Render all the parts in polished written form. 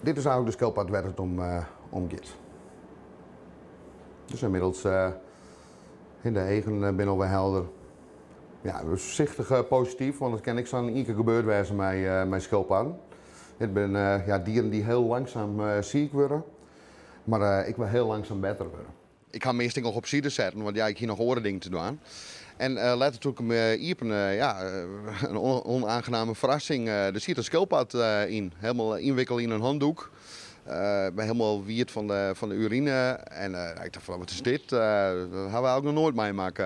Dit is eigenlijk de schildpad waar het om gaat. Dus inmiddels in de eigen ben alweer helder. Ja, voorzichtig positief, want het kan niks aan één keer gebeurd wezen met schildpadden. Het zijn dieren die heel langzaam ziek worden, maar ik wil heel langzaam beter worden. Ik ga meestal nog op zijde zetten, want ja, ik hier nog andere dingen te doen. En later toen ik hem iepen, een onaangename verrassing. Er zit een schildpad in, helemaal inwikkeld in een handdoek. Ben helemaal wierd van de urine. En ik dacht van, wat is dit? Dat hebben we ook nog nooit meemaakt.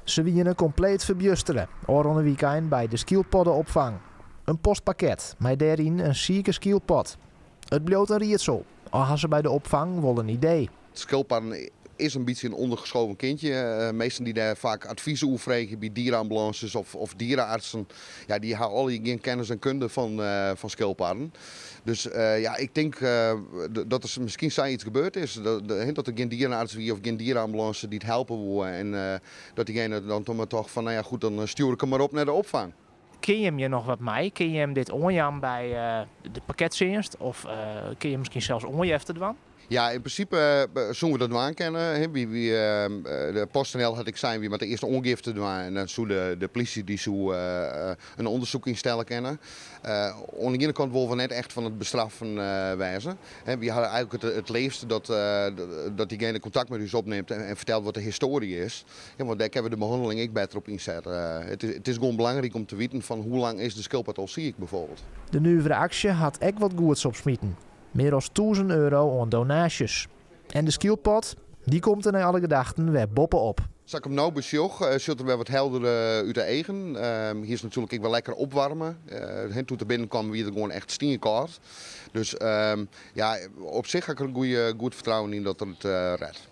Ze wienen compleet verbjusteren, oranje weekend bij de skildpaddenopvang. Een postpakket, met daarin een zieke skildpad. Het bloot een rietsel, al hadden ze bij de opvang wel een idee. Schildpadden is een beetje een ondergeschoven kindje. Meesten die daar vaak adviezen over vregen bij dierenambulances of dierenartsen, ja, die hebben al geen kennis en kunde van schildpadden. Dus ik denk dat er misschien iets gebeurd is. Dat er geen dierenarts of geen dierenambulance die het helpen wil. En dat diegene dan toch van, nou ja goed, dan stuur ik hem maar op naar de opvang. Ken je hem je nog wat mee? Ken je hem dit onjam bij de pakketdienst? Of ken je misschien zelfs onjeften ervan? Ja, in principe zullen we dat doen kennen. De PostNL had ik zijn wie met de eerste ongifte doen en dan zou de politie die een onderzoek instellen kennen. Aan de ene kant willen we net echt van het bestraffen wijzen. We hadden eigenlijk het liefst dat diegene contact met ons opneemt en vertelt wat de historie is. Ja, want daar kunnen we de behandeling ik beter op inzetten. Het is gewoon belangrijk om te weten van hoe lang is de schildpad al ziek bijvoorbeeld. De nieuwe actie had ook wat goeds opsmieten. Meer dan €1000 aan donaties. En de skildpad, die komt er naar alle gedachten weer boppen op. Als ik hem nou bezoek, zult er weer wat helderder uit de eigen. Hier is natuurlijk ik wel lekker opwarmen. Toen er binnenkwam, weer gewoon echt steenkoud. Dus op zich heb ik er een goed vertrouwen in dat het redt.